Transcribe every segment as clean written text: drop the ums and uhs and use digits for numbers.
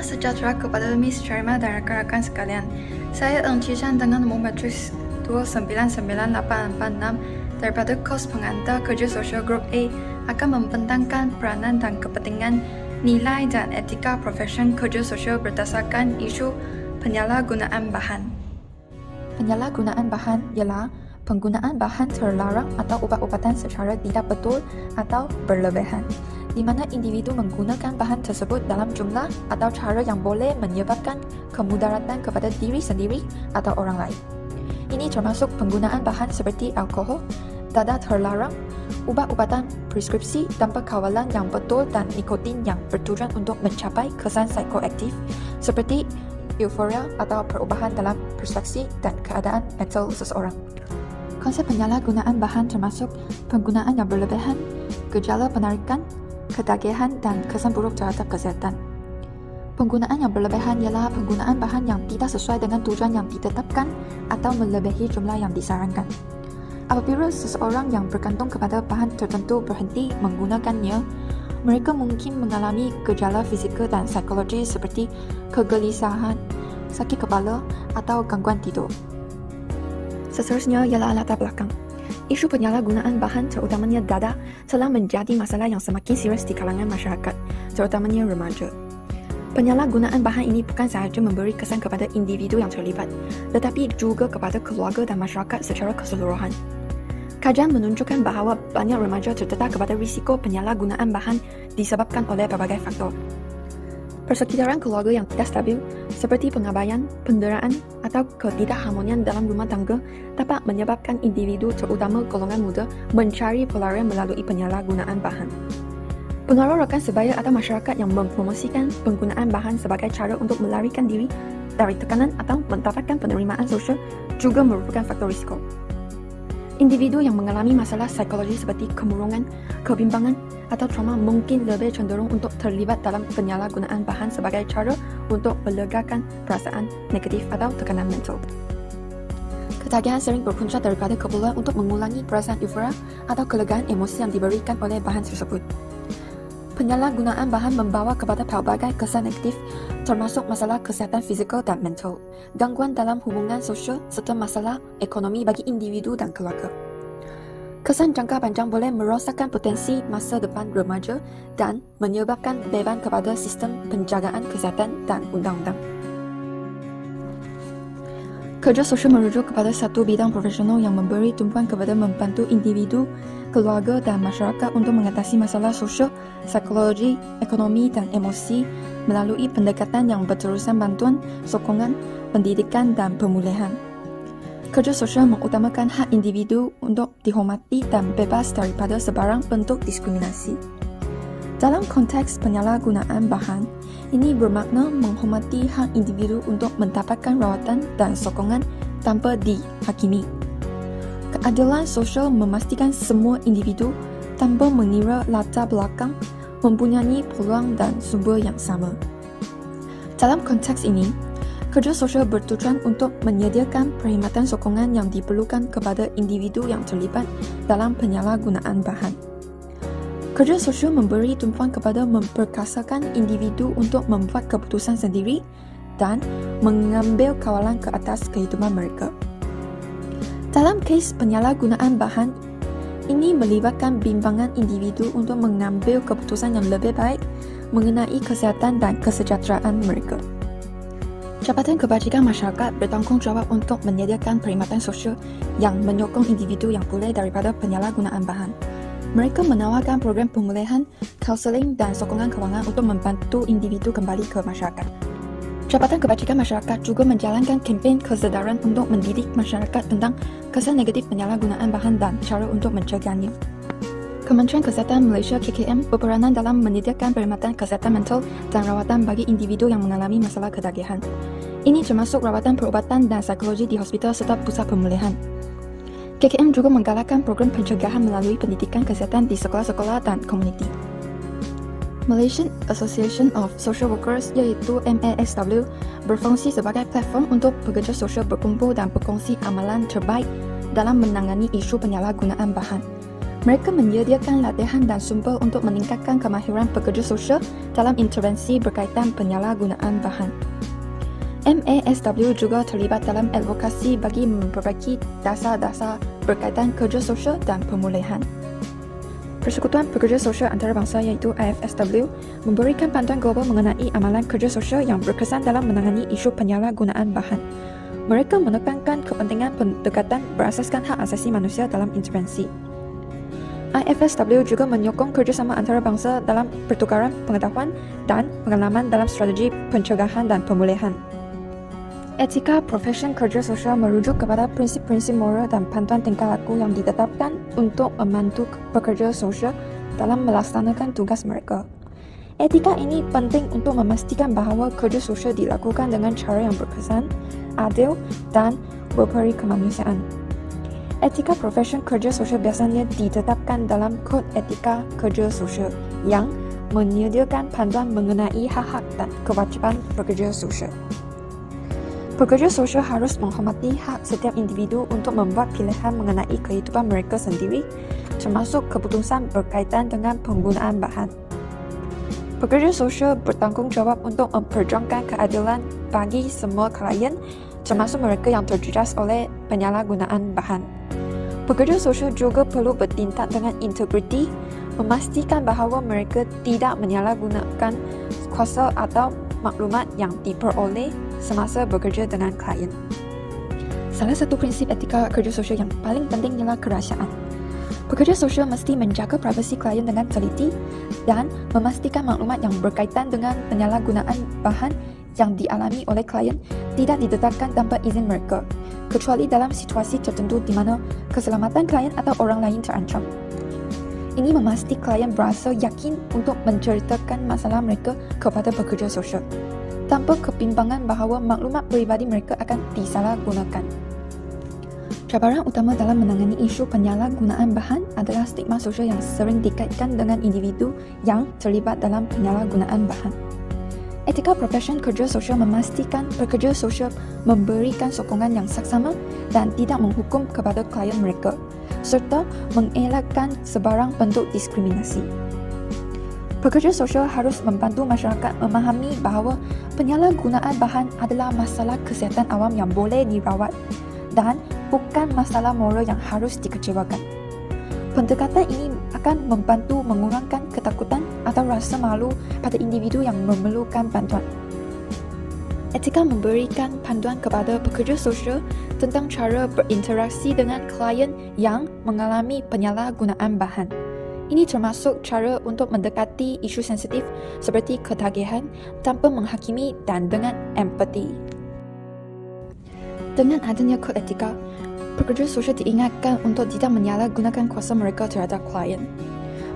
Selamat sejahtera kepada Miss Sharma dan rakan-rakan sekalian. Saya Eng Cishan dengan nomor matriks 2998846 daripada kos pengantar kerja sosial Grup A akan membentangkan peranan dan kepentingan nilai dan etika profesion kerja sosial berdasarkan isu penyalahgunaan bahan. Penyalahgunaan bahan ialah penggunaan bahan terlarang atau ubat-ubatan secara tidak betul atau berlebihan, di mana individu menggunakan bahan tersebut dalam jumlah atau cara yang boleh menyebabkan kemudaratan kepada diri sendiri atau orang lain. Ini termasuk penggunaan bahan seperti alkohol, dadah terlarang, ubat-ubatan preskripsi tanpa kawalan yang betul dan nikotin yang bertujuan untuk mencapai kesan psikoaktif seperti euforia atau perubahan dalam perspektif dan keadaan mental seseorang. Konsep penyalahgunaan bahan termasuk penggunaan yang berlebihan, gejala penarikan, ketagihan dan kesan buruk terhadap kesihatan. Penggunaan yang berlebihan ialah penggunaan bahan yang tidak sesuai dengan tujuan yang ditetapkan atau melebihi jumlah yang disarankan. Apabila seseorang yang bergantung kepada bahan tertentu berhenti menggunakannya, mereka mungkin mengalami gejala fizikal dan psikologis seperti kegelisahan, sakit kepala atau gangguan tidur. Seterusnya ialah latar belakang. Isu penyalahgunaan bahan terutamanya dadah telah menjadi masalah yang semakin serius di kalangan masyarakat, terutamanya remaja. Penyalahgunaan bahan ini bukan sahaja memberi kesan kepada individu yang terlibat, tetapi juga kepada keluarga dan masyarakat secara keseluruhan. Kajian menunjukkan bahawa banyak remaja terdedah kepada risiko penyalahgunaan bahan disebabkan oleh berbagai faktor. Persekitaran keluarga yang tidak stabil, seperti pengabaian, penderaan atau ketidakharmonian dalam rumah tangga dapat menyebabkan individu terutama golongan muda mencari pelarian melalui penyalahgunaan bahan. Pengaruh rakan sebaya atau masyarakat yang mempromosikan penggunaan bahan sebagai cara untuk melarikan diri dari tekanan atau mendapatkan penerimaan sosial juga merupakan faktor risiko. Individu yang mengalami masalah psikologi seperti kemurungan, kebimbangan atau trauma mungkin lebih cenderung untuk terlibat dalam penyalahgunaan bahan sebagai cara untuk melegakan perasaan negatif atau tekanan mental. Ketagihan sering berpunca daripada keperluan untuk mengulangi perasaan euforia atau kelegaan emosi yang diberikan oleh bahan tersebut. Penyalahgunaan bahan membawa kepada pelbagai kesan negatif termasuk masalah kesihatan fizikal dan mental, gangguan dalam hubungan sosial serta masalah ekonomi bagi individu dan keluarga. Kesan jangka panjang boleh merosakkan potensi masa depan remaja dan menyebabkan beban kepada sistem penjagaan kesihatan dan undang-undang. Kerja sosial merujuk kepada satu bidang profesional yang memberi tumpuan kepada membantu individu, keluarga dan masyarakat untuk mengatasi masalah sosial, psikologi, ekonomi dan emosi melalui pendekatan yang berterusan bantuan, sokongan, pendidikan dan pemulihan. Kerja sosial mengutamakan hak individu untuk dihormati dan bebas daripada sebarang bentuk diskriminasi. Dalam konteks penyalahgunaan bahan, ini bermakna menghormati hak individu untuk mendapatkan rawatan dan sokongan tanpa dihakimi. Keadilan sosial memastikan semua individu tanpa mengira latar belakang mempunyai peluang dan sumber yang sama. Dalam konteks ini, kerja sosial bertujuan untuk menyediakan perkhidmatan sokongan yang diperlukan kepada individu yang terlibat dalam penyalahgunaan bahan. Kerja sosial memberi tumpuan kepada memperkasakan individu untuk membuat keputusan sendiri dan mengambil kawalan ke atas kehidupan mereka. Dalam kes penyalahgunaan bahan, ini melibatkan bimbangan individu untuk mengambil keputusan yang lebih baik mengenai kesihatan dan kesejahteraan mereka. Jabatan Kebajikan Masyarakat bertanggungjawab untuk menyediakan perkhidmatan sosial yang menyokong individu yang pulih daripada penyalahgunaan bahan. Mereka menawarkan program pemulihan, kaunseling dan sokongan kewangan untuk membantu individu kembali ke masyarakat. Jabatan Kebajikan Masyarakat juga menjalankan kempen kesedaran untuk mendidik masyarakat tentang kesan negatif penyalahgunaan bahan dan cara untuk mencegahnya. Kementerian Kesihatan Malaysia KKM berperanan dalam menyediakan perkhidmatan kesihatan mental dan rawatan bagi individu yang mengalami masalah ketagihan. Ini termasuk rawatan perubatan dan psikologi di hospital serta pusat pemulihan. KKM juga menggalakkan program pencegahan melalui pendidikan kesihatan di sekolah-sekolah dan komuniti. Malaysian Association of Social Workers iaitu MASW berfungsi sebagai platform untuk pekerja sosial berkumpul dan berkongsi amalan terbaik dalam menangani isu penyalahgunaan bahan. Mereka menyediakan latihan dan sumber untuk meningkatkan kemahiran pekerja sosial dalam intervensi berkaitan penyalahgunaan bahan. MASW juga terlibat dalam advokasi bagi memperbaiki dasar-dasar berkaitan kerja sosial dan pemulihan. Persekutuan Pekerja Sosial Antarabangsa iaitu IFSW memberikan panduan global mengenai amalan kerja sosial yang berkesan dalam menangani isu penyalahgunaan bahan. Mereka menekankan kepentingan pendekatan berasaskan hak asasi manusia dalam intervensi. IFSW juga menyokong kerjasama antarabangsa dalam pertukaran pengetahuan dan pengalaman dalam strategi pencegahan dan pemulihan. Etika profesi kerja sosial merujuk kepada prinsip-prinsip moral dan panduan tingkah laku yang ditetapkan untuk membantu pekerja sosial dalam melaksanakan tugas mereka. Etika ini penting untuk memastikan bahawa kerja sosial dilakukan dengan cara yang berkesan, adil dan berperi kemanusiaan. Etika profesi kerja sosial biasanya ditetapkan dalam Kod Etika Kerja Sosial yang menyediakan panduan mengenai hak-hak dan kewajiban pekerja sosial. Pekerja sosial harus menghormati hak setiap individu untuk membuat pilihan mengenai kehidupan mereka sendiri, termasuk keputusan berkaitan dengan penggunaan bahan. Pekerja sosial bertanggungjawab untuk memperjuangkan keadilan bagi semua klien, termasuk mereka yang terjejas oleh penyalahgunaan bahan. Pekerja sosial juga perlu bertindak dengan integriti, memastikan bahawa mereka tidak menyalahgunakan kuasa atau maklumat yang diperoleh semasa bekerja dengan klien. Salah satu prinsip etika kerja sosial yang paling penting ialah kerahsiaan. Pekerja sosial mesti menjaga privasi klien dengan teliti dan memastikan maklumat yang berkaitan dengan penyalahgunaan bahan yang dialami oleh klien tidak diletakkan tanpa izin mereka, kecuali dalam situasi tertentu di mana keselamatan klien atau orang lain terancam. Ini memastikan klien berasa yakin untuk menceritakan masalah mereka kepada pekerja sosial, tanpa kebimbangan bahawa maklumat peribadi mereka akan disalahgunakan. Cabaran utama dalam menangani isu penyalahgunaan bahan adalah stigma sosial yang sering dikaitkan dengan individu yang terlibat dalam penyalahgunaan bahan. Etika profesi kerja sosial memastikan pekerja sosial memberikan sokongan yang saksama dan tidak menghukum kepada klien mereka, serta mengelakkan sebarang bentuk diskriminasi. Pekerja sosial harus membantu masyarakat memahami bahawa penyalahgunaan bahan adalah masalah kesihatan awam yang boleh dirawat dan bukan masalah moral yang harus dikecewakan. Pendekatan ini akan membantu mengurangkan ketakutan atau rasa malu pada individu yang memerlukan bantuan. Etika memberikan panduan kepada pekerja sosial tentang cara berinteraksi dengan klien yang mengalami penyalahgunaan bahan. Ini termasuk cara untuk mendekati isu sensitif seperti ketagihan tanpa menghakimi dan dengan empati. Dengan adanya kod etika, pekerja sosial diingatkan untuk tidak menyalahgunakan kuasa mereka terhadap klien.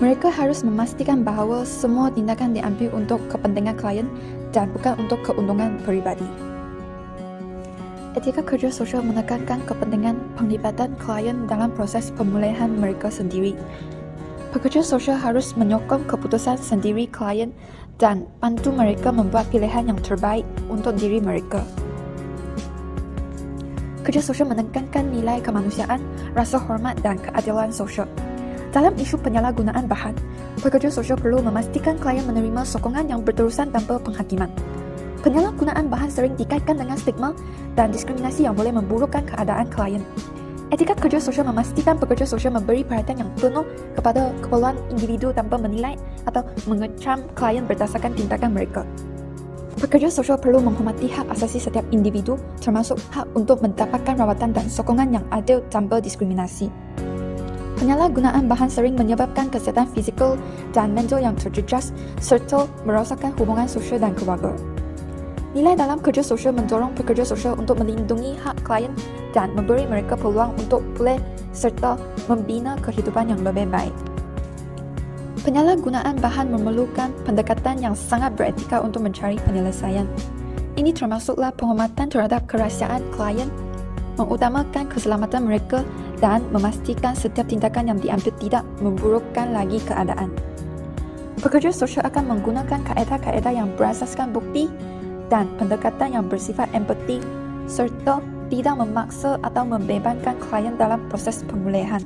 Mereka harus memastikan bahawa semua tindakan diambil untuk kepentingan klien dan bukan untuk keuntungan peribadi. Etika kerja sosial menekankan kepentingan penglibatan klien dalam proses pemulihan mereka sendiri. Pekerja sosial harus menyokong keputusan sendiri klien dan bantu mereka membuat pilihan yang terbaik untuk diri mereka. Kerja sosial menekankan nilai kemanusiaan, rasa hormat dan keadilan sosial. Dalam isu penyalahgunaan bahan, pekerja sosial perlu memastikan klien menerima sokongan yang berterusan tanpa penghakiman. Penyalahgunaan bahan sering dikaitkan dengan stigma dan diskriminasi yang boleh memburukkan keadaan klien. Etika kerja sosial memastikan pekerja sosial memberi perhatian yang penuh kepada keperluan individu tanpa menilai atau mengecam klien berdasarkan tindakan mereka. Pekerja sosial perlu menghormati hak asasi setiap individu, termasuk hak untuk mendapatkan rawatan dan sokongan yang adil tanpa diskriminasi. Penyalahgunaan bahan sering menyebabkan kesihatan fizikal dan mental yang terjejas serta merosakkan hubungan sosial dan keluarga. Nilai dalam kerja sosial mendorong pekerja sosial untuk melindungi hak klien dan memberi mereka peluang untuk pulih serta membina kehidupan yang lebih baik. Penyalahgunaan bahan memerlukan pendekatan yang sangat beretika untuk mencari penyelesaian. Ini termasuklah penghormatan terhadap kerahsiaan klien, mengutamakan keselamatan mereka dan memastikan setiap tindakan yang diambil tidak memburukkan lagi keadaan. Pekerja sosial akan menggunakan kaedah-kaedah yang berasaskan bukti dan pendekatan yang bersifat empati serta tidak memaksa atau membebankan klien dalam proses pemulihan.